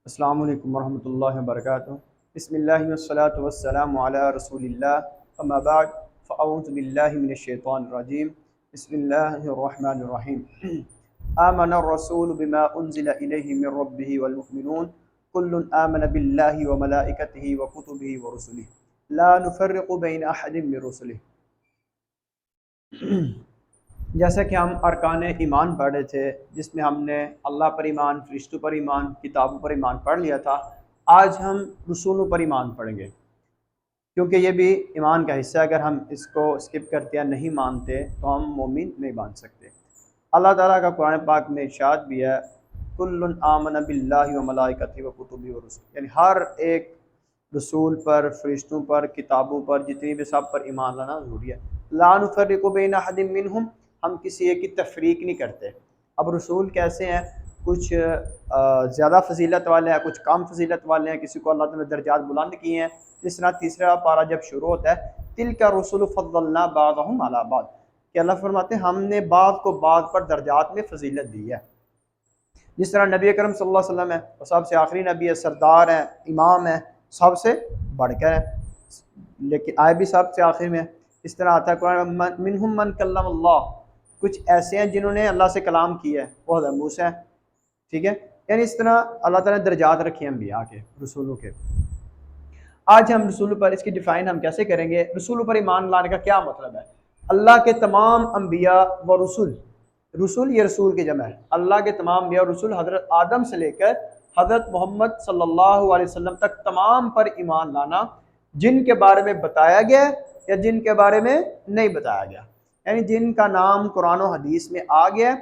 السلام علیکم ورحمۃ اللہ وبرکاتہ۔ بسم اللہ والصلاۃ والسلام علی رسول اللہ، اما بعد فاعوذ باللہ من الشیطان الرجیم، بسم اللہ الرحمن الرحیم۔ آمن الرسول بما انزل الیہ من ربہ والمؤمنون کل آمن باللہ وملائکتہ وکتبہ ورسلہ لا نفرق بین احد من رسلہ۔ جیسا کہ ہم ارکان ایمان پڑھ رہے تھے، جس میں ہم نے اللہ پر ایمان، فرشتوں پر ایمان، کتابوں پر ایمان پڑھ لیا تھا، آج ہم رسولوں پر ایمان پڑھیں گے، کیونکہ یہ بھی ایمان کا حصہ ہے۔ اگر ہم اس کو اسکپ کرتے یا نہیں مانتے تو ہم مومن نہیں بن سکتے۔ اللہ تعالیٰ کا قرآن پاک میں ارشاد بھی ہے، کل آمن باللہ وملائکتہ وکتبہ ورسلہ، یعنی ہر ایک رسول پر، فرشتوں پر، کتابوں پر، جتنی بھی سب پر ایمان لانا ضروری ہے۔ لا نفرق بین احد منہم، ہم کسی ایک کی تفریق نہیں کرتے۔ اب رسول کیسے ہیں؟ کچھ زیادہ فضیلت والے ہیں، کچھ کم فضیلت والے ہیں، کسی کو اللہ تعالیٰ نے درجات بلند کیے ہیں۔ جس طرح تیسرا پارہ جب شروع ہوتا ہے، تلک الرسل فضلنا بعضهم علی بعض، کہ اللہ فرماتے ہیں ہم نے بعض کو بعض پر درجات میں فضیلت دی ہے۔ جس طرح نبی اکرم صلی اللہ علیہ وسلم ہے، وہ سب سے آخری نبی ہے، سردار ہیں، امام ہیں، سب سے بڑھ کر ہے، لیکن آئے بھی سب سے آخر میں ہے۔ اس طرح آتا ہے قرآن میں، منہم من کلم اللہ، کچھ ایسے ہیں جنہوں نے اللہ سے کلام کیا ہے، وہ حضرت موسیٰ ہے، ٹھیک ہے۔ یعنی اس طرح اللہ تعالیٰ نے درجات رکھے ہیں انبیاء کے، رسولوں کے۔ آج ہم رسولوں پر اس کی ڈیفائن ہم کیسے کریں گے؟ رسولوں پر ایمان لانے کا کیا مطلب ہے؟ اللہ کے تمام انبیاء و رسول، رسول یہ رسول کی جمع ہے، اللہ کے تمام انبیاء و رسول حضرت آدم سے لے کر حضرت محمد صلی اللہ علیہ وسلم تک تمام پر ایمان لانا، جن کے بارے میں بتایا گیا یا جن کے بارے میں نہیں بتایا گیا، یعنی جن کا نام قرآن و حدیث میں آ گیا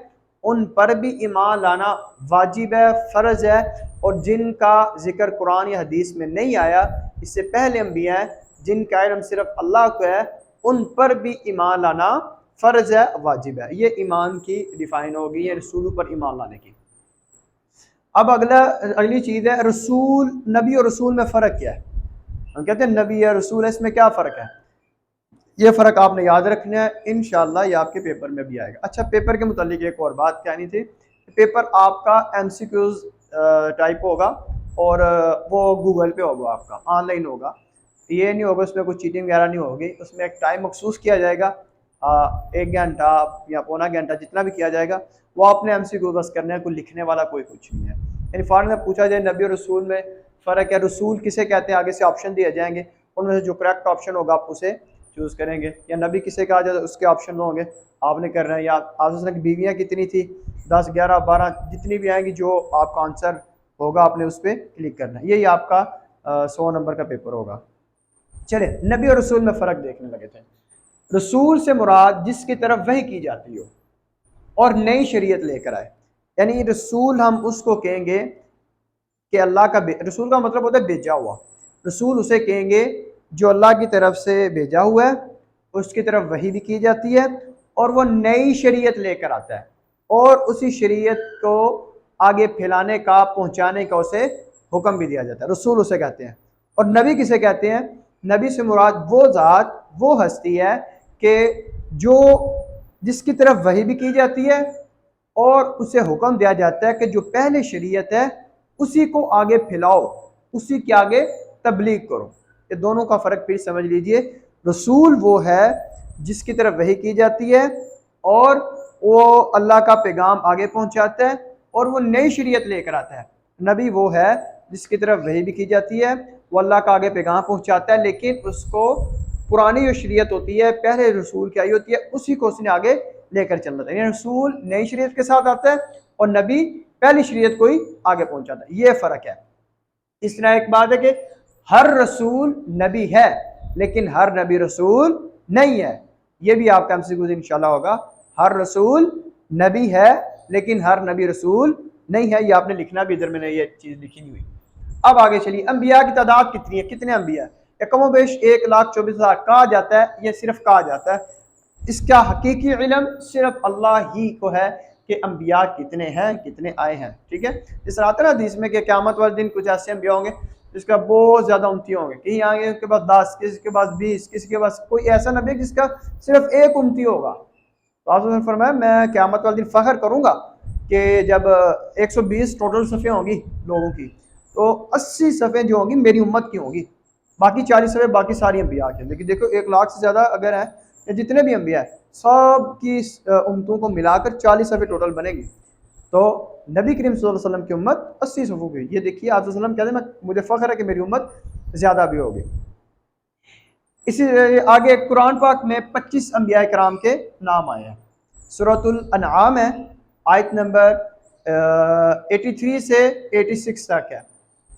ان پر بھی ایمان لانا واجب ہے، فرض ہے، اور جن کا ذکر قرآن یا حدیث میں نہیں آیا، اس سے پہلے انبیاء ہیں جن کا علم صرف اللہ کو ہے، ان پر بھی ایمان لانا فرض ہے، واجب ہے۔ یہ ایمان کی ڈیفائن ہوگی، یہ رسولوں پر ایمان لانے کی۔ اب اگلی چیز ہے رسول، نبی اور رسول میں فرق کیا ہے؟ ہم کہتے ہیں نبی یا رسول ہے، اس میں کیا فرق ہے؟ یہ فرق آپ نے یاد رکھنا ہے، انشاءاللہ یہ آپ کے پیپر میں بھی آئے گا۔ اچھا، پیپر کے متعلق ایک اور بات کہنی تھی، پیپر آپ کا ایم سی کیوز ٹائپ ہوگا، اور وہ گوگل پہ ہوگا، آپ کا آن لائن ہوگا، یہ نہیں ہوگا اس میں کوئی چیٹنگ وغیرہ نہیں ہوگی۔ اس میں ایک ٹائم مخصوص کیا جائے گا، 1 گھنٹہ یا پونا گھنٹہ جتنا بھی کیا جائے گا، وہ آپ نے ایم سی کیو بس کرنا ہے، کوئی لکھنے والا کوئی کچھ نہیں ہے۔ یعنی فارن میں پوچھا جائے نبی اور رسول میں فرق ہے، رسول کسے کہتے ہیں، آگے سے آپشن دیے جائیں گے، ان میں سے جو کریکٹ آپشن ہوگا آپ اسے چوز کریں گے، یا نبی کسے کہا جائے اس کے آپشن ہوں گے، آپ نے کرنا ہے، یا آپ کی بیویاں کتنی تھی، 10 11 12 جتنی بھی آئیں گی، جو آپ کا آنسر ہوگا آپ نے اس پہ کلک کرنا ہے۔ یہی آپ کا 100 نمبر کا پیپر ہوگا۔ چلے نبی اور رسول میں فرق دیکھنے لگے تھے۔ رسول سے مراد جس کی طرف وحی کی جاتی ہو اور نئی شریعت لے کر آئے، یعنی رسول ہم اس کو کہیں گے کہ اللہ کا رسول کا مطلب ہوتا ہے بھیجا ہوا، رسول اسے کہیں گے جو اللہ کی طرف سے بھیجا ہوا ہے، اس کی طرف وحی بھی کی جاتی ہے، اور وہ نئی شریعت لے کر آتا ہے، اور اسی شریعت کو آگے پھیلانے کا، پہنچانے کا اسے حکم بھی دیا جاتا ہے، رسول اسے کہتے ہیں۔ اور نبی کسے کہتے ہیں؟ نبی سے مراد وہ ذات، وہ ہستی ہے کہ جس کی طرف وحی بھی کی جاتی ہے اور اسے حکم دیا جاتا ہے کہ جو پہلے شریعت ہے اسی کو آگے پھیلاؤ، اسی کے آگے تبلیغ کرو۔ یہ دونوں کا فرق پھر سمجھ لیجئے۔ رسول وہ ہے جس کی طرف وحی کی جاتی ہے اور وہ اللہ کا پیغام آگے پہنچاتا ہے اور وہ نئی شریعت لے کر آتا ہے۔ نبی وہ ہے جس کی طرف وحی بھی کی جاتی ہے، وہ اللہ کا آگے پیغام پہنچاتا ہے، لیکن اس کو پرانی جو شریعت ہوتی ہے، پہلے رسول کی آئی ہوتی ہے، اسی کو اس نے آگے لے کر چلنا تھا۔ یعنی رسول نئی شریعت کے ساتھ آتا ہے اور نبی پہلی شریعت کو ہی آگے پہنچاتا ہے، یہ فرق ہے۔ اس طرح ایک بات ہے کہ ہر رسول نبی ہے لیکن ہر نبی رسول نہیں ہے، یہ بھی آپ کا ایم سی کیو انشاءاللہ ہوگا۔ ہر رسول نبی ہے لیکن ہر نبی رسول نہیں ہے، یہ آپ نے لکھنا بھی، ادھر میں نے یہ چیز لکھی نہیں ہوئی۔ اب آگے چلیے، انبیاء کی تعداد کتنی ہے، کتنے انبیاء ہیں؟ کم و بیش 1,24,000 کہا جاتا ہے، یہ صرف کہا جاتا ہے، اس کا حقیقی علم صرف اللہ ہی کو ہے کہ انبیاء کتنے ہیں، کتنے آئے ہیں، ٹھیک ہے۔ اس طرح آتا ہے نا حدیث میں کہ قیامت والے دن کچھ ایسے انبیاء ہوں گے جس کا بہت زیادہ امتی ہوں گے، کہیں آئیں گے اس کے پاس 10، کسی کے پاس 20، کسی کے پاس کوئی ایسا نبی جس کا صرف ایک امتی ہوگا۔ تو آپ نے فرمایا میں قیامت والے دن فخر کروں گا کہ جب 120 ٹوٹل صفیں ہوں گی لوگوں کی، تو 80 صفحے جو ہوں گی میری امت کی ہوں گی، باقی 40 صفحے باقی ساری انبیاء کے. لیکن دیکھو 1 لاکھ سے زیادہ اگر ہیں یا جتنے بھی انبیاء ہیں سب کی امتوں کو ملا کر 40 صفحے ٹوٹل بنے گی. تو نبی کریم صلی اللہ علیہ وسلم کی امت 80 صفحوں کی. یہ دیکھیے آپ صلی اللہ علیہ وسلم کہتے ہیں مجھے فخر ہے کہ میری امت زیادہ بھی ہوگی. اسی آگے قرآن پاک میں 25 انبیاء کرام کے نام آئے ہیں. سورۃ الانعام ہے، آیت نمبر 83 سے 86 تک ہے.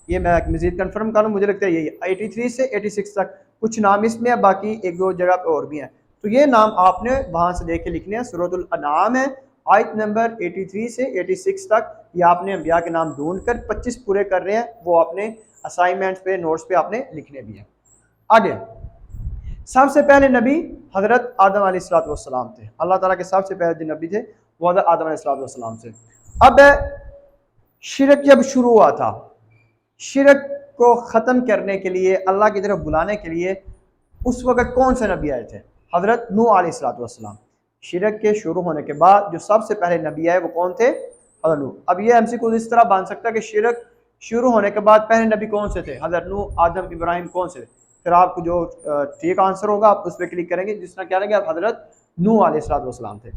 یہ میں مزید کنفرم کروں، مجھے لگتا ہے یہی 83 سے 86 تک. کچھ نام اس میں ہے، باقی 1-2 جگہ پہ اور بھی ہیں. تو یہ نام آپ نے وہاں سے دیکھ کے لکھنے ہیں. سورۃ الانعام ہے، آیت نمبر 83 سے 86 تک. یہ آپ نے انبیاء کے نام ڈھونڈ کر 25 پورے کر رہے ہیں، وہ آپ نے اسائنمنٹس پہ نوٹس پہ آپ نے لکھنے بھی ہیں. آگے سب سے پہلے نبی حضرت آدم علیہ السلام تھے. اللہ تعالیٰ کے سب سے پہلے جو نبی تھے وہ حضرت آدم علیہ السلام سے. اب شرک جب شروع ہوا تھا، شرک کو ختم کرنے کے لیے، اللہ کی طرف بلانے کے لیے اس وقت کون سے نبی آئے تھے؟ حضرت نوح علیہ السلام. شرک کے شروع ہونے کے بعد جو سب سے پہلے نبی آئے وہ کون تھے؟ حضرت نوح. اب یہ MC کو اس طرح بن سکتا ہے کہ شرک شروع ہونے کے بعد پہلے نبی کون سے تھے؟ حضرت نوح، آدم، ابراہیم کون سے تھے؟ پھر آپ کو جو ٹھیک آنسر ہوگا آپ اس پہ کلک کریں گے، جس طرح کیا لیں گے آپ حضرت نوح علیہ السلام تھے.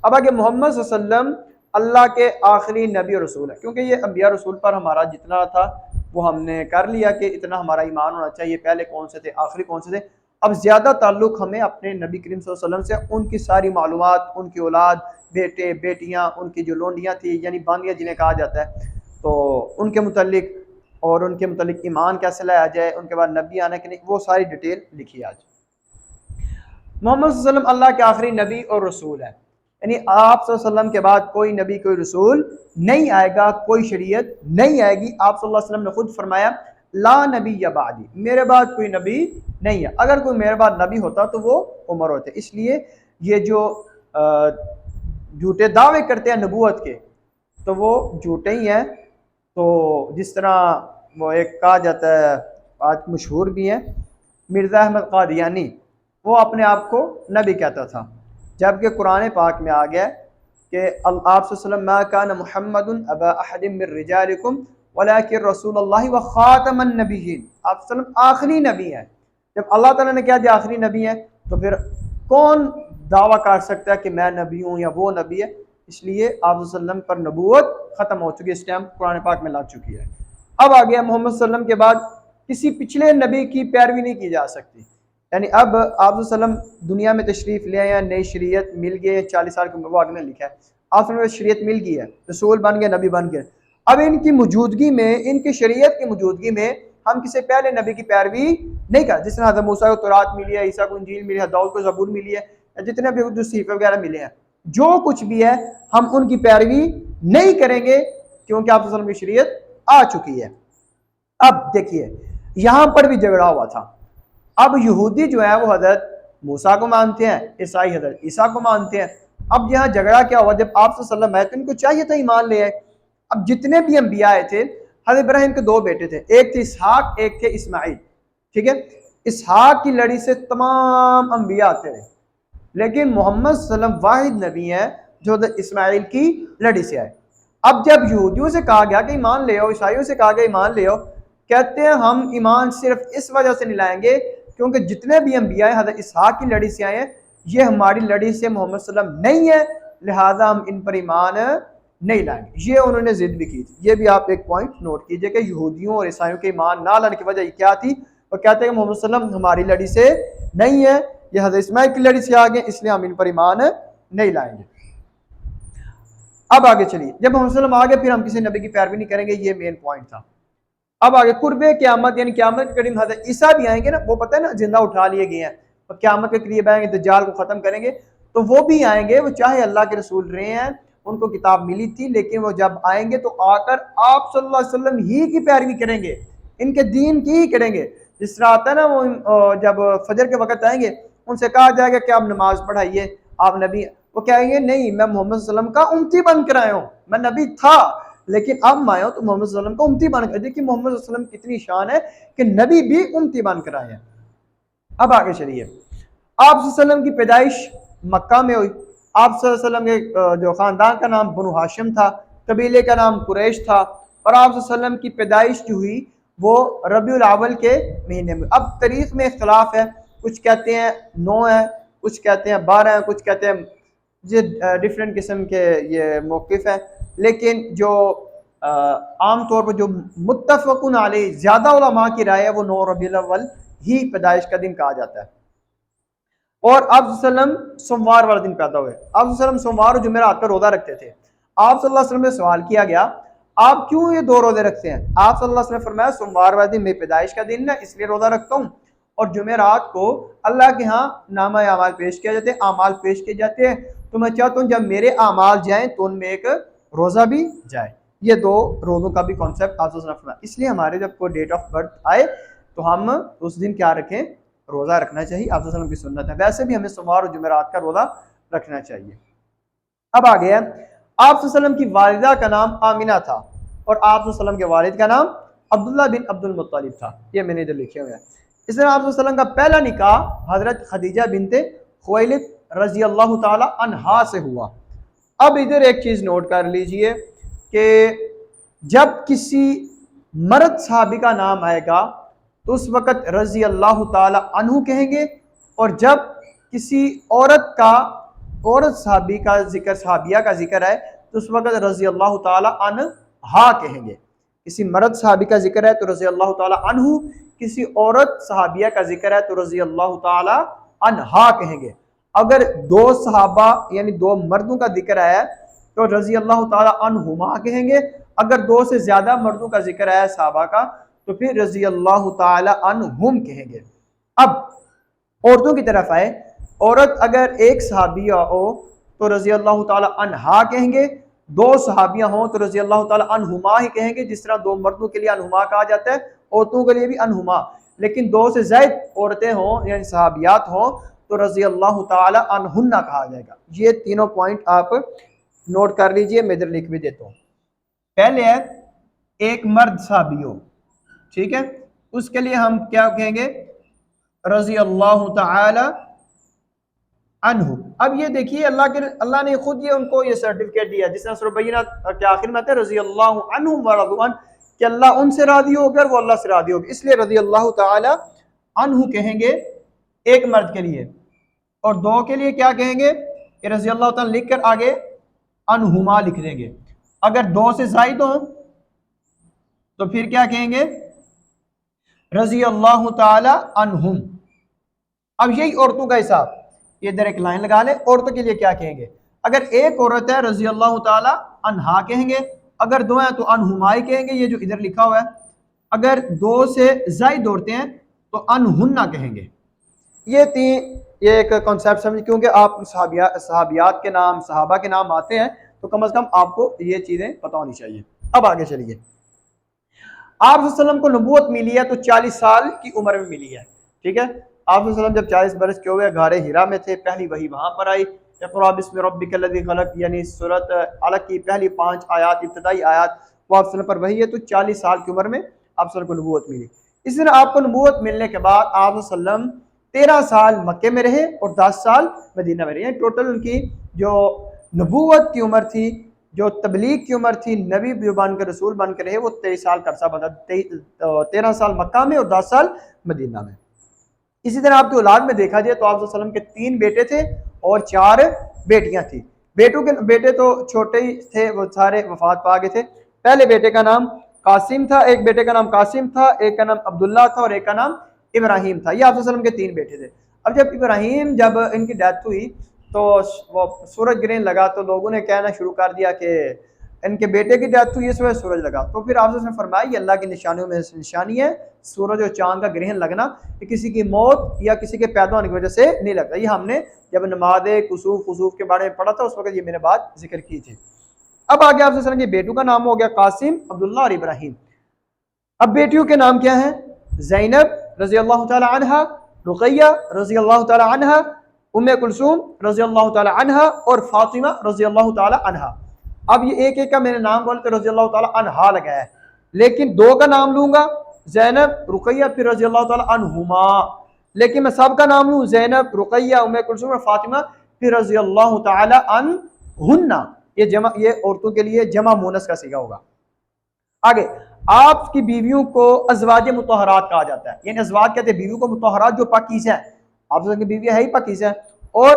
اب آگے محمد صلی اللہ علیہ وسلم اللہ کے آخری نبی اور رسول ہے. کیونکہ یہ انبیاء رسول پر ہمارا جتنا تھا وہ ہم نے کر لیا کہ اتنا ہمارا ایمان ہونا چاہیے، پہلے کون سے تھے آخری کون سے تھے. اب زیادہ تعلق ہمیں اپنے نبی کریم صلی اللہ علیہ وسلم سے، ان کی ساری معلومات، ان کی اولاد، بیٹے بیٹیاں، ان کی جو لونڈیاں تھیں یعنی باندیاں جنہیں کہا جاتا ہے، تو ان کے متعلق اور ان کے متعلق ایمان کیسے لایا جائے، ان کے بعد نبی آنے کے نہیں، وہ ساری ڈیٹیل لکھی آج. محمد صلی اللہ علیہ وسلم اللہ کے آخری نبی اور رسول ہے. یعنی آپ صلی اللہ علیہ وسلم کے بعد کوئی نبی کوئی رسول نہیں آئے گا، کوئی شریعت نہیں آئے گی. آپ صلی اللہ علیہ وسلم نے خود فرمایا لا نبی یا بعدی، میرے بعد کوئی نبی نہیں ہے. اگر کوئی میرے بعد نبی ہوتا تو وہ عمر ہوتے. اس لیے یہ جو جھوٹے دعوے کرتے ہیں نبوت کے تو وہ جھوٹے ہی ہیں. تو جس طرح وہ ایک کہا جاتا ہے آج مشہور بھی ہے مرزا احمد قادیانی، وہ اپنے آپ کو نبی کہتا تھا، جبکہ قرآن پاک میں آ گیا کہ آپ صلی اللہ علیہ وسلم ما کان محمد ابا احد من رجالکم ولکن رسول اللہ و خاتم النبیین. آپ صلی اللہ علیہ وسلم آخری نبی ہیں. جب اللہ تعالیٰ نے کہا دیا آخری نبی ہیں تو پھر کون دعویٰ کر سکتا ہے کہ میں نبی ہوں یا وہ نبی ہے؟ اس لیے آپ صلی اللہ علیہ وسلم پر نبوت ختم ہو چکی ہے، اس ٹائم قرآن پاک میں لگ چکی ہے. اب آ گیا محمد صلی اللہ علیہ وسلم کے بعد کسی پچھلے نبی کی پیروی نہیں کی جا سکتی. یعنی اب آپ صلی اللہ علیہ وسلم دنیا میں تشریف لے آئے ہیں، نئی شریعت مل گئی ہے، 40 سال کی عمر وہ آگے نے لکھا ہے. آپ صلی اللہ علیہ وسلم شریعت مل گئی ہے، رسول بن گئے، نبی بن گئے. اب ان کی موجودگی میں، ان کی شریعت کی موجودگی میں ہم کسی پہلے نبی کی پیروی نہیں کرتے. جس طرح حضرت موسیٰ کو تورات ملی ہے، عیسیٰ کو انجیل ملی ہے، داؤد کو زبور ملی ہے، جتنے بھی جو صحیفے وغیرہ ملے ہیں، جو کچھ بھی ہے ہم ان کی پیروی نہیں کریں گے کیونکہ آپ صلی اللہ علیہ وسلم کی شریعت آ چکی ہے. اب دیکھیے یہاں پر بھی جھگڑا ہوا تھا. اب یہودی جو ہے وہ حضرت موسیٰ کو مانتے ہیں، عیسائی حضرت عیسیٰ کو مانتے ہیں. اب یہاں جھگڑا کیا ہوا؟ جب آپ صلی اللہ علیہ وسلم آئے تو ان کو چاہیے تھا ایمان لے آئے. اب جتنے بھی انبیاء آئے تھے، حضرت ابراہیم کے 2 بیٹے تھے، ایک تھے اسحاق، ایک تھے اسماعیل. ٹھیک ہے، اسحاق کی لڑی سے تمام انبیاء آتے رہے، لیکن محمد صلی اللہ علیہ وسلم واحد نبی ہیں جو حضرت اسماعیل کی لڑی سے آئے. اب جب یہودیوں سے کہا گیا کہ ایمان لے آؤ، عیسائیوں سے کہا گیا ایمان لے آؤ، کہتے ہیں ہم ایمان صرف اس وجہ سے نہیں لائیں گے کیونکہ جتنے بھی انبیاء ہیں حضرت اسحاق کی لڑی سے آئے ہیں، یہ ہماری لڑی سے محمد صلی اللہ علیہ وسلم نہیں ہے، لہذا ہم ان پر ایمان نہیں لائیں گے. یہ انہوں نے ضد بھی کی تھی. یہ بھی آپ ایک پوائنٹ نوٹ کیجئے کہ یہودیوں اور عیسائیوں کے ایمان نہ لانے کی وجہ یہ کیا تھی؟ وہ کہتے ہیں کہ محمد صلی اللہ علیہ وسلم ہماری لڑی سے نہیں ہے، یہ حضرت اسماعیل کی لڑی سے آگے، اس لیے ہم ان پر ایمان نہیں لائیں گے. اب آگے چلیے، جب محمد صلی اللہ علیہ وسلم آگے پھر ہم کسی نبی کی پیروی نہیں کریں گے، یہ مین پوائنٹ تھا. اب آگے قرب قیامت، یعنی قیامت کے قریب حضرت عیسیٰ بھی آئیں گے نا، وہ پتہ ہے نا زندہ اٹھا لیے گئے ہیں، اور قیامت کے قریب آئیں گے، دجال کو ختم کریں گے، تو وہ بھی آئیں گے. وہ چاہے اللہ کے رسول رہے ہیں، ان کو کتاب ملی تھی، لیکن وہ جب آئیں گے تو آ کر آپ صلی اللہ علیہ وسلم ہی کی پیروی کریں گے، ان کے دین کی ہی کریں گے. جس طرح آتا ہے نا، وہ جب فجر کے وقت آئیں گے ان سے کہا جائے گا کہ آپ نماز پڑھائیے، آپ نبی، وہ کہیں گے نہیں میں محمد صلی اللہ علیہ وسلم کا امتی بن کر آیا ہوں، میں نبی تھا لیکن اب میں آیا ہوں تو محمد صلی اللہ علیہ وسلم کو امتی بن کر. دیکھیے محمد صلی اللہ علیہ وسلم کتنی شان ہے کہ نبی بھی امتی بن کر آئے ہیں. اب آگے چلیے، آپ صلی اللہ علیہ وسلم کی پیدائش مکہ میں ہوئی. آپ صلی اللہ علیہ وسلم کے جو خاندان کا نام بنو ہاشم تھا، قبیلے کا نام قریش تھا. اور آپ صلی اللہ علیہ وسلم کی پیدائش جو ہوئی وہ ربیع الاول کے مہینے میں۔ اب تاریخ میں اختلاف ہے، کچھ کہتے ہیں 9 ہے، کچھ کہتے ہیں 12 ہے، کچھ کہتے ہیں یہ ڈفرینٹ قسم کے یہ موقف ہیں، لیکن جو عام طور پر جو متفقن علیہ زیادہ علماء کی رائے ہے وہ 9 ربیع الاول ہی پیدائش کا دن کہا جاتا ہے۔ اور آپ صلی اللہ علیہ وسلم سوموار والے دن پیدا ہوئے۔ آپ صلی اللہ علیہ وسلم سوموار اور جمعرات کا روزہ رکھتے تھے۔ آپ صلی اللہ علیہ وسلم سے سوال کیا گیا آپ کیوں یہ 2 روزے رکھتے ہیں؟ آپ صلی اللہ علیہ وسلم نے فرمایا سوموار والے دن میری پیدائش کا دن ہے اس لیے روزہ رکھتا ہوں، اور جمعرات کو اللہ کے ہاں نامہ اعمال پیش کیا جاتے ہیں، اعمال پیش کیے جاتے ہیں، تو میں چاہتا ہوں جب میرے اعمال جائیں تو ان میں ایک روزہ بھی جائے۔ یہ 2 روزوں کا بھی کانسیپٹ آپ صلی اللہ علیہ وسلم نے فرمایا۔ اس لیے ہمارے جب کوئی ڈیٹ آف برتھ آئے تو ہم اس دن کیا رکھیں؟ روزہ رکھنا چاہیے، آپ صلی اللہ علیہ وسلم کی سنت ہے۔ ویسے بھی ہمیں سوموار اور جمعرات کا روزہ رکھنا چاہیے۔ اب آگے ہے آپ صلی اللہ علیہ وسلم کی والدہ کا نام آمینہ تھا اور آپ صلی اللہ علیہ وسلم کے والد کا نام عبداللہ بن عبد المطلب تھا، یہ میں نے ادھر لکھے ہوئے ہیں۔ اس طرح آپ صلی اللہ علیہ وسلم کا پہلا نکاح حضرت خدیجہ بنت خویلد رضی اللہ تعالی عنہا سے ہوا۔ اب ادھر ایک چیز نوٹ کر لیجئے کہ جب کسی مرد صحابی کا نام آئے گا تو اس وقت رضی اللہ تعالی عنہ کہیں گے، اور جب کسی عورت صحابی کا ذکر، صحابیہ کا ذکر ہے تو اس وقت رضی اللہ تعالی عنہا کہیں گے۔ کسی مرد صحابی کا ذکر ہے تو رضی اللہ تعالی عنہ، کسی عورت صحابیہ کا ذکر ہے تو رضی اللہ تعالی عنہا کہیں گے۔ اگر 2 صحابہ یعنی 2 مردوں کا ذکر ہے تو رضی اللہ تعالی عنہما کہیں گے، اگر 2 سے زیادہ مردوں کا ذکر ہے صحابہ کا تو پھر رضی اللہ تعالی عنہم کہیں گے۔ اب عورتوں کی طرف آئے، عورت اگر ایک صحابیہ ہو تو رضی اللہ تعالی عنہا کہیں گے، 2 صحابیہ ہوں تو رضی اللہ تعالی عنہما ہی کہیں گے، جس طرح 2 مردوں کے لیے عنہما کہا جاتا ہے عورتوں کے لیے بھی عنہما، لیکن 2 سے زائد عورتیں ہوں یعنی صحابیات ہوں تو رضی اللہ تعالی عنہن کہا جائے گا۔ یہ تینوں پوائنٹ آپ نوٹ کر لیجئے، میں ادھر لکھ بھی دیتا ہوں۔ پہلے ہے ایک مرد صحابی ہو، ٹھیک ہے، اس کے لیے ہم کیا کہیں گے؟ رضی اللہ تعالی عنہ۔ اب یہ دیکھیے اللہ نے خود یہ ان کو یہ سرٹیفکیٹ دیا، جس طرح سورہ بینہ کے آخر میں آتا ہے رضی اللہ عنہم ورضوا عنہ، کہ اللہ ان سے راضی ہو گیا اور وہ اللہ سے راضی ہو گیا، اس لیے رضی اللہ تعالی عنہ کہیں گے ایک مرد کے لیے، اور 2 کے لیے کیا کہیں گے کہ رضی اللہ تعالی لکھ کر آگے عنہما لکھ دیں گے۔ اگر 2 سے زائد ہوں تو پھر کیا کہیں گے؟ رضی اللہ تعالی عنہم۔ اب یہی عورتوں کا حساب، یہ ادھر ایک لائن لگا لیں، عورتوں کے لیے کیا کہیں گے؟ اگر ایک عورت ہے رضی اللہ تعالی عنہا کہیں گے، اگر 2 ہیں تو عنہما ہی کہیں گے، یہ جو ادھر لکھا ہوا ہے۔ اگر 2 سے زائد عورتیں ہیں تو عنہن کہیں گے۔ یہ ایک کانسیپٹ سمجھ، کیونکہ آپ صحابیات کے نام، صحابہ کے نام آتے ہیں تو کم از کم آپ کو یہ چیزیں پتہ ہونی چاہیے۔ اب آگے چلیے، آپ صلی اللہ علیہ وسلم کو نبوت ملی ہے تو 40 سال کی عمر میں ملی ہے، ٹھیک ہے۔ آپ صلی اللہ علیہ وسلم جب 40 برس کے ہوئے غار حرا میں تھے، پہلی وحی وہاں پر آئی، اقرأ بسم ربک الذی خلق، یعنی سورۃ علق کی پہلی 5 آیات، ابتدائی آیات وہ آپ صلی اللہ علیہ وسلم پر وحی ہے، تو 40 سال کی عمر میں آپ صلی اللہ علیہ وسلم کو نبوت ملی۔ اس طرح آپ کو نبوت ملنے کے بعد آپ صلی اللہ علیہ وسلم 13 سال مکے میں رہے اور 10 سال مدینہ میں رہے، یعنی ٹوٹل ان کی جو نبوت کی عمر تھی، جو تبلیغ کی عمر تھی، نبی بن کر رسول بن کے رہے، وہ 23 سال کا عرصہ بنا، 13 سال مکہ میں اور 10 سال مدینہ میں۔ اسی طرح آپ کی اولاد میں دیکھا جائے تو آپ صلی اللہ علیہ وسلم کے 3 بیٹے تھے اور 4 بیٹیاں تھیں۔ بیٹے تو چھوٹے ہی تھے، وہ سارے وفات پا گئے تھے۔ پہلے بیٹے کا نام قاسم تھا، ایک بیٹے کا نام قاسم تھا، ایک کا نام عبداللہ تھا اور ایک کا نام ابراہیم تھا۔ یہ آپ صلی اللہ علیہ وسلم کے 3 بیٹے تھے۔ اب جب ابراہیم ان کی ڈیتھ ہوئی تو وہ سورج گرہن لگا تو لوگوں نے کہنا شروع کر دیا کہ ان کے بیٹے کی ڈیتھ ہوئی اس وجہ سورج لگا، تو پھر آپ نے فرمایا یہ اللہ کی نشانیوں میں سے نشانی ہے، سورج اور چاند کا گرہن لگنا کہ کسی کی موت یا کسی کے پیدا ہونے کی وجہ سے نہیں لگتا۔ یہ ہم نے جب نماز کسوف خسوف کے بارے میں پڑھا تھا اس وقت یہ میں نے بات ذکر کی تھی۔ اب آگے آپ کے بیٹوں کا نام ہو گیا قاسم، عبداللہ اور ابراہیم۔ اب بیٹیوں کے نام کیا ہیں؟ زینب رضی اللہ تعالی عنہا، رقیہ رضی اللہ تعالی عنہا، ام کلثوم رضی اللہ تعالی عنہا اور فاطمہ رضی اللہ تعالی عنہا۔ اب یہ ایک ایک کا میں نے نام بولے تو رضی اللہ تعالی عنہا لگایا ہے، لیکن 2 کا نام لوں گا، زینب رقیہ پھر رضی اللہ تعالی عنہما، لیکن میں سب کا نام لوں زینب رقیہ ام کلثوم اور فاطمہ پھر رضی اللہ تعالی عنہن، یہ عورتوں کے لیے جمع مونس کا صیغہ ہوگا۔ آگے آپ کی بیویوں کو ازواج مطہرات کہا جاتا ہے، یعنی ازواج کہتے ہیں بیویوں کو، مطہرات جو پاکیزہ ہیں، آپ کی بیویاں ہے ہی پاکیزہ ہیں، اور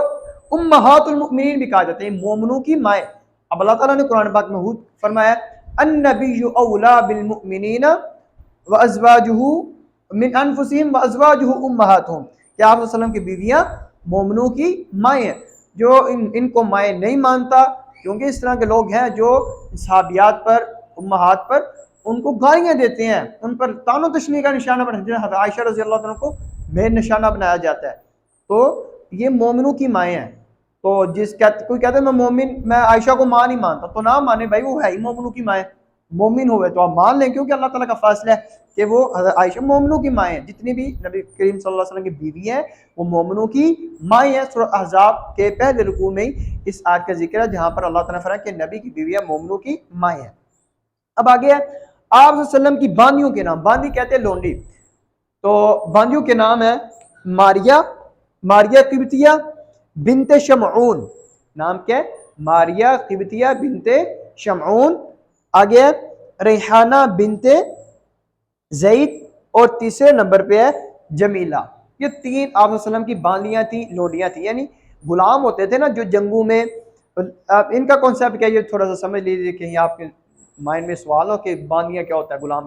امہات المؤمنین بھی کہا جاتا ہے، مومنوں کی مائیں۔ اب اللہ تعالیٰ نے قرآن پاک میں فرمایا النبی اولا بالمؤمنین وازواجہ من انفسہم وازواجہ امہاتہم، کہ آپ صلی اللہ علیہ وسلم کی بیویاں مومنوں کی مائیں ہیں۔ جو ان کو مائیں نہیں مانتا، کیونکہ اس طرح کے لوگ ہیں جو صحابیات پر، امہات پر ان کو گالیاں دیتے ہیں، ان پر طعن و تشنیع کا نشانہ بناتے ہیں، حضرت عائشہ رضی اللہ عنہ کو مین نشانہ بنایا جاتا ہے۔ تو یہ مومنوں کی مائیں ہیں۔ تو کوئی کہتا ہے میں مومن، میں عائشہ کو ماں نہیں مانتا، تو نہ مانے بھائی، وہ ہے ہی مومنوں کی مائیں، مومن ہوئے تو آپ مان لیں، کیونکہ اللہ تعالیٰ کا فیصلہ ہے کہ وہ حضرت عائشہ مومنوں کی مائیں ہیں۔ جتنی بھی نبی کریم صلی اللہ علیہ وسلم کی بیوی ہیں وہ مومنوں کی مائیں ہیں۔ سورہ احزاب کے پہلے رکوع میں اس آیت کا ذکر ہے جہاں پر اللہ تعالیٰ نے فرمایا کہ نبی کی بیویاں مومنوں کی مائیں ہیں۔ اب آگے ہے آپ صلی اللہ علیہ وسلم کی باندیوں کے نام، باندی کہتے ہیں لونڈی، تو باندیوں کے نام ہے ماریہ قبطیہ بنت شمعون، نام کیا ہے؟ ماریہ قبطیہ بنت شمعون۔ آگے ریحانہ بنت زید، اور تیسرے نمبر پہ ہے جمیلہ۔ یہ تین آپ صلی اللہ علیہ وسلم کی باندیاں تھیں، لونڈیاں تھیں، یعنی غلام ہوتے تھے نا جو جنگوں میں۔ ان کا کانسیپٹ کیا ہے یہ تھوڑا سا سمجھ لیجیے، کہیں آپ کے مائنڈ میں سوال ہو کہ باندیاں کیا ہوتا ہے، غلام۔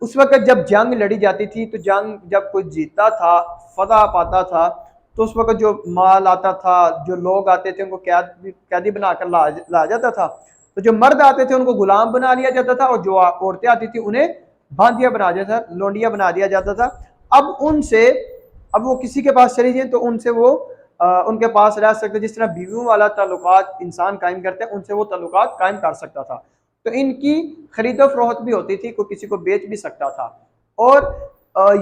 اس وقت جب جنگ لڑی جاتی تھی تو جنگ جب کوئی جیتا تھا، فتح پاتا تھا، تو اس وقت جو مال آتا تھا، جو لوگ آتے تھے ان کو قیدی بنا کر لایا جاتا تھا، تو جو مرد آتے تھے ان کو غلام بنا لیا جاتا تھا، اور جو عورتیں آتی تھی انہیں باندیاں بنا دیا تھا، لونڈیاں بنا دیا جاتا تھا۔ اب وہ کسی کے پاس چلی جائیں تو ان سے وہ ان کے پاس رہ سکتے، جس طرح بیویوں والا تعلقات انسان قائم کرتے ہیں ان سے وہ تعلقات قائم کر سکتا تھا۔ تو ان کی خرید و فروخت بھی ہوتی تھی، کوئی کسی کو بیچ بھی سکتا تھا، اور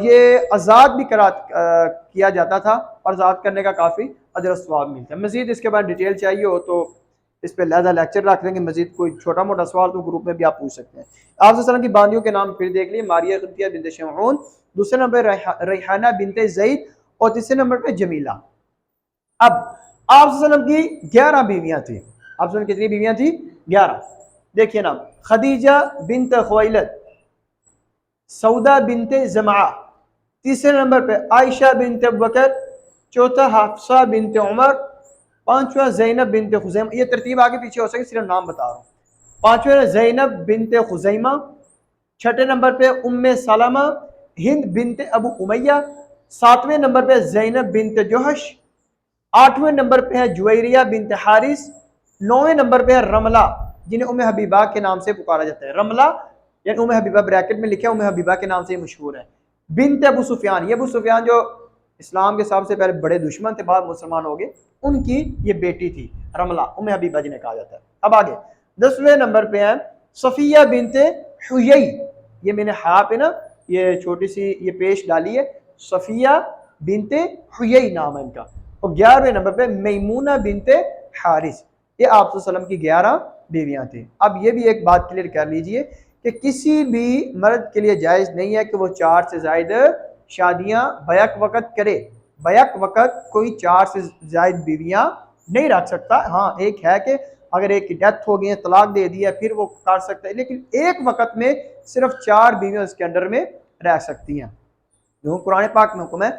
یہ آزاد بھی کیا جاتا تھا، اور آزاد کرنے کا کافی اجر و ثواب ملتا ہے۔ مزید اس کے بعد ڈیٹیل چاہیے ہو تو اس پہ لہذا لیکچر رکھ لیں گے، مزید کوئی چھوٹا موٹا سوال تو گروپ میں بھی آپ پوچھ سکتے ہیں۔ آپ صلی اللہ علیہ وسلم کی باندیوں کے نام پھر دیکھ لیے، ماریہ قبطیہ بنت شمعون، دوسرے نمبر ریحانہ بنت زید، اور تیسرے نمبر پہ جمیلہ۔ اب آپ صلی اللہ علیہ وسلم کی 11 بیویاں تھیں۔ آپ صلی اللہ علیہ وسلم کی کتنی بیویاں تھیں؟ 11۔ دیکھیے نام، خدیجہ بنت خویلد، سودہ بنت زمعہ، تیسرے نمبر پہ عائشہ بنت ابوبکر، چوتھا حفصہ بنت عمر، پانچواں زینب بنت خزیمہ۔ یہ ترتیب آگے پیچھے ہو سکے، صرف نام بتا رہا ہوں۔ پانچویں زینب بنت خزیمہ، چھٹے نمبر پہ ام سلمہ ہند بنت ابو امیہ، ساتویں نمبر پہ زینب بنت جوہش، آٹھویں نمبر پہ ہے جویریہ بنت حارث، نویں نمبر پہ ہے رملہ جنہیں ام حبیبہ کے نام سے پکارا جاتا ہے۔ رملہ یعنی ام حبیبہ بریکٹ میں لکھا ہے، ام حبیبہ کے نام سے یہ مشہور ہے۔ بنت ابو سفیان، یہ ابو سفیان جو اسلام کے سب سے پہلے بڑے دشمن تھے، بعد مسلمان ہو گئے، ان کی یہ بیٹی تھی رملہ، ام حبیبہ جنہیں کہا جاتا ہے۔ اب آگے 10ویں نمبر پہ ہے صفیہ بنت حیی، یہ میں نے ہاں پہ نا یہ چھوٹی سی یہ پیش ڈالی ہے، صفیہ بنت حیی نام ہے ان کا۔ اور 11ویں نمبر پہ میمونہ بنت حارث، یہ آپ صلی اللہ علیہ وسلم کی 11 بیویاں تھیں۔ اب یہ بھی ایک بات کلیئر کر لیجئے کہ کسی بھی مرد کے لیے جائز نہیں ہے کہ وہ 4 سے زائد شادیاں بیک وقت کرے۔ بیک وقت کوئی 4 سے زائد بیویاں نہیں رکھ سکتا۔ ہاں ایک ہے کہ اگر ایک کی ڈیتھ ہو گئی ہے، طلاق دے دیا، پھر وہ کر سکتا ہے، لیکن ایک وقت میں صرف 4 بیویاں اس کے انڈر میں رہ سکتی ہیں۔ جو قرآن پاک میں حکم ہے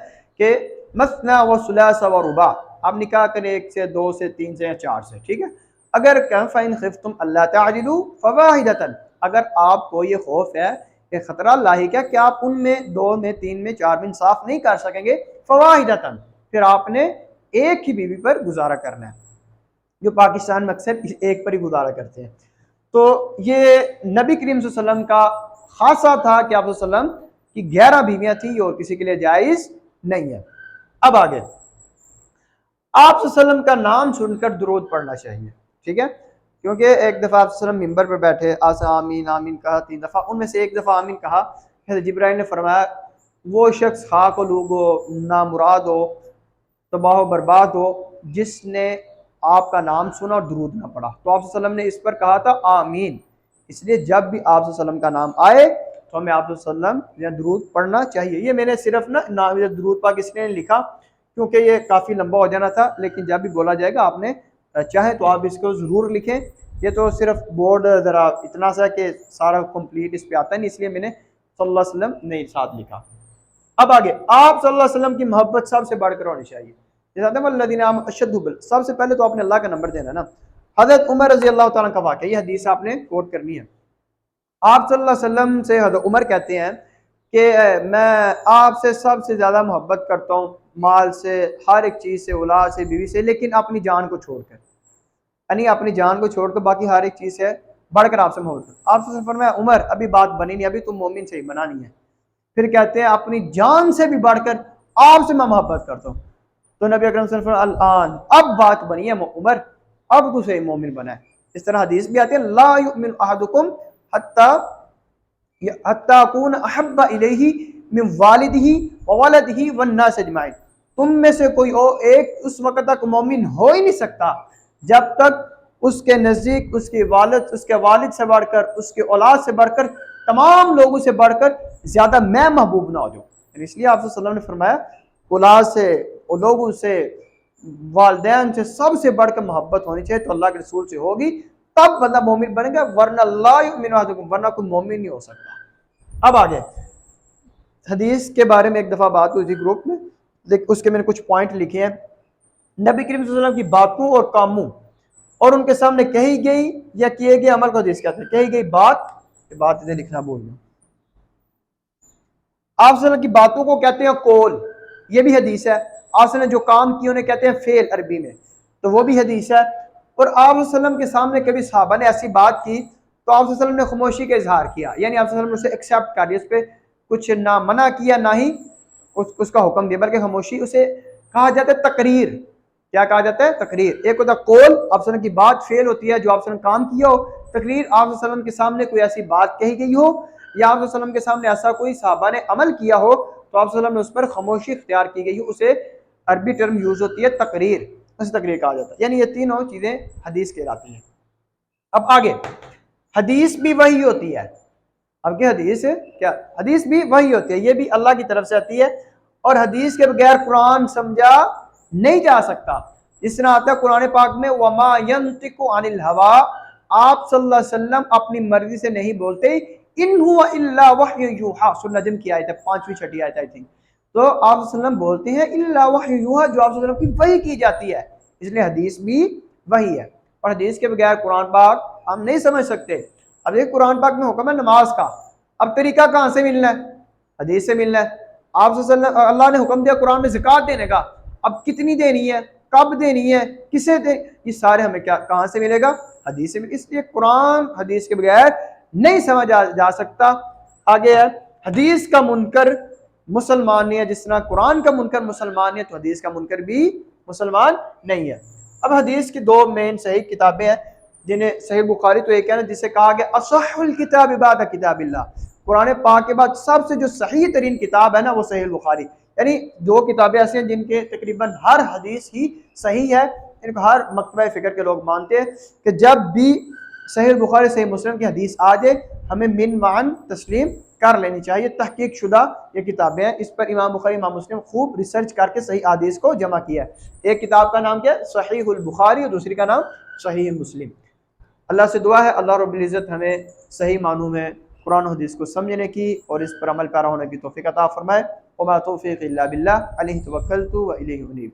کہ مثنی و ثلاث و رباع، آپ نکاح کریں 1 سے 2 سے 3 سے یا 4 سے، ٹھیک ہے۔ اگر فَإِنْ خِفْتُمْ أَلَّا تَعْدِلُوا فَوَاحِدَةً، اگر آپ کو یہ خوف ہے کہ خطرہ لاحق ہے کہ آپ ان میں 2 میں 3 میں 4 میں انصاف نہیں کر سکیں گے، فَوَاحِدَةً، پھر آپ نے ایک ہی بیوی پر گزارا کرنا ہے، جو پاکستان میں اکثر ایک پر ہی گزارا کرتے ہیں۔ تو یہ نبی کریم صلی اللہ علیہ وسلم کا خاصہ تھا کہ آپ صلی اللہ علیہ وسلم کی 11 بیویاں تھیں اور کسی کے لیے جائز نہیں ہے۔ اب آگے آپ صلی اللہ علیہ وسلم کا نام سن کر درود پڑھنا چاہیے، ٹھیک ہے، کیونکہ ایک دفعہ آپ صلی اللہ علیہ وسلم ممبر پہ بیٹھے، آمین آمین کہا 3 دفعہ، ان میں سے ایک دفعہ آمین کہا، حضرت جبرائیل نے فرمایا وہ شخص خاک و لوگ ہو، نامراد ہو، تباہ و برباد ہو جس نے آپ کا نام سنا اور درود نہ پڑھا۔ تو آپ صلی اللہ علیہ وسلم نے اس پر کہا تھا آمین، اس لیے جب بھی آپ صلی اللہ علیہ وسلم کا نام آئے تو ہمیں آپ صلی اللہ علیہ وسلم درود پڑھنا چاہیے۔ یہ میں نے صرف نا درود پاک اس لیے لکھا کیونکہ یہ کافی لمبا ہو جانا تھا، لیکن جب بھی بولا جائے گا آپ نے چاہے تو آپ اس کو ضرور لکھیں، یہ تو صرف بورڈ ذرا اتنا سا کہ سارا کمپلیٹ اس پہ آتا نہیں، اس لیے میں نے صلی اللہ علیہ وسلم نہیں ساتھ لکھا۔ اب آگے آپ صلی اللہ علیہ وسلم کی محبت سب سے بڑھ کر ہونی چاہیے۔ سب سے پہلے تو آپ نے اللہ کا نمبر دینا نا۔ حضرت عمر رضی اللہ تعالیٰ کا واقعہ، یہ حدیث آپ نے کوٹ کرنی ہے۔ آپ صلی اللہ علیہ وسلم سے حضرت عمر کہتے ہیں کہ میں آپ سے سب سے زیادہ محبت کرتا ہوں، مال سے، ہر ایک چیز سے، اولاد سے، بیوی سے، لیکن اپنی جان کو چھوڑ کر، یعنی اپنی جان کو چھوڑ کر باقی ہر ایک چیز سے بڑھ کر آپ سے محبت کرتا ہوں۔ آپ سے فرمایا عمر ابھی بات بنی نہیں، ابھی تم مومن سے ہی بنا نہیں ہے۔ پھر کہتے ہیں اپنی جان سے بھی بڑھ کر آپ سے میں محبت کرتا ہوں۔ تو نبی اکرم صلی اللہ علیہ وسلم الان اب بات بنی ہے عمر، اب تو سے مومن بنا ہے۔ اس طرح حدیث بھی آتی ہے لا یؤمن احدکم حتی اکون احب الیہ من والدہ وولدہ والناس اجمعین، تم میں سے کوئی ایک اس وقت تک مومن ہو ہی نہیں سکتا جب تک اس کے نزدیک اس کے والد سے بڑھ کر، اس کے اولاد سے بڑھ کر، تمام لوگوں سے بڑھ کر زیادہ میں محبوب نہ ہو جاؤں۔ اس لیے آپ صلی اللہ علیہ وسلم نے فرمایا اولاد سے، لوگوں سے، والدین سے، سب سے بڑھ کر محبت ہونی چاہیے، تو اللہ کے رسول سے ہوگی تب بندہ مومن بنے گا، ورنہ لا یؤمن احدکم، ورنہ کوئی مومن نہیں ہو سکتا۔ اب آگے حدیث کے بارے میں ایک دفعہ بات ہوئی تھی گروپ میں، اس کے میں نے کچھ پوائنٹ لکھے ہیں۔ نبی کریم صلی اللہ علیہ وسلم کی باتوں اور کاموں اور ان کے سامنے کہی گئی یا کیے گئے عمل کو حدیث کہتے ہیں۔ کہی گئی بات ادھر لکھنا بھول گیا، آپ صلی اللہ علیہ وسلم کی باتوں کو کہتے ہیں قول، یہ بھی حدیث ہے۔ آپ نے جو کام کیے انہیں کہتے ہیں فعل عربی میں، تو وہ بھی حدیث ہے۔ اور آپ صلی اللہ علیہ وسلم کے سامنے کبھی صحابہ نے ایسی بات کی تو آپ صلی اللہ علیہ وسلم نے خاموشی کا اظہار کیا، یعنی آپ صلی اللہ علیہ وسلم نے اسے ایکسیپٹ کر لیا، اس پہ کچھ نہ منع کیا نہ ہی اس کا حکم دیا، بلکہ خاموشی، اسے کہا جاتا ہے تقریر۔ کیا کہا جاتا ہے؟ تقریر۔ ایک ہوتا ہے قول، آپ صلی اللہ علیہ وسلم کی بات فعل ہوتی ہے جو آپ صلی اللہ علیہ وسلم کام کیا ہو۔ تقریر، آپ صلی اللہ علیہ وسلم کے سامنے کوئی ایسی بات کہی گئی ہو یا آپ صلی اللہ علیہ وسلم کے سامنے ایسا کوئی صحابہ نے عمل کیا ہو تو آپ صلی اللہ علیہ وسلم نے اس پر خاموشی اختیار کی گئی ہو، اسے عربی ٹرم یوز ہوتی ہے تقریر، اسے تقریر کہا جاتا ہے۔ یعنی یہ تینوں چیزیں حدیث کہلاتی ہیں۔ اب آگے حدیث بھی وحی ہوتی ہے۔ اب کیا حدیث ہے؟ کیا حدیث بھی وحی ہوتی ہے، یہ بھی اللہ کی طرف سے آتی ہے، اور حدیث کے بغیر قرآن سمجھا نہیں جا سکتا۔ جس طرح آتا ہے قرآن پاک میں وما ينطق عن الهوى، آپ صلی اللہ علیہ وسلم اپنی مرضی سے نہیں بولتے، ان هو الا وحی یوحى، سورہ نجم کی آیت ہے، 5ویں 6 آیت ہے۔ تو آپ صلی اللہ علیہ وسلم بولتے ہیں الا وحی یوحى، جو آپ صلی اللہ علیہ وسلم کی وحی کی جاتی ہے، اس لیے حدیث بھی وحی ہے، اور حدیث کے بغیر قرآن پاک ہم نہیں سمجھ سکتے۔ اب یہ قرآن پاک میں حکم ہے نماز کا، اب طریقہ کہاں سے ملنا ہے؟ حدیث سے ملنا ہے۔ آپ صلی اللہ علیہ وسلم، اللہ نے حکم دیا قرآن میں زکوٰۃ دینے کا، اب کتنی دینی ہے، کب دینی ہے، کسے دے، یہ سارے ہمیں کہاں سے ملے گا؟ حدیث سے ملے گا۔ اس لیے قرآن حدیث کے بغیر نہیں سمجھا جا سکتا۔ آگے ہے حدیث کا منکر مسلمان نہیں ہے، جس طرح قرآن کا منکر مسلمان نہیں ہے تو حدیث کا منکر بھی مسلمان نہیں ہے۔ اب حدیث کی دو مین صحیح کتابیں ہیں، جنہیں صحیح بخاری تو ایک ہے نا، جسے کہا گیا اصح الکتاب بعد کتاب اللہ، قرآن پاک کے بعد سب سے جو صحیح ترین کتاب ہے نا وہ صحیح بخاری، یعنی دو کتابیں ایسی ہیں جن کے تقریباً ہر حدیث ہی صحیح ہے، ان کو ہر مکتبہ فکر کے لوگ مانتے ہیں کہ جب بھی صحیح بخاری صحیح مسلم کی حدیث آ جائے ہمیں من معن تسلیم کر لینی چاہیے۔ تحقیق شدہ یہ کتابیں ہیں، اس پر امام بخاری امام مسلم خوب ریسرچ کر کے صحیح حدیث کو جمع کیا ہے۔ ایک کتاب کا نام کیا ہے؟ صحیح البخاری، اور دوسری کا نام صحیح مسلم۔ اللہ سے دعا ہے اللہ رب العزت ہمیں صحیح معنوں میں قرآن و حدیث کو سمجھنے کی اور اس پر عمل پیرا ہونے کی توفیق عطا فرمائے۔ وما توفیق الا باللہ علیہ توکلت و الیہ انیب۔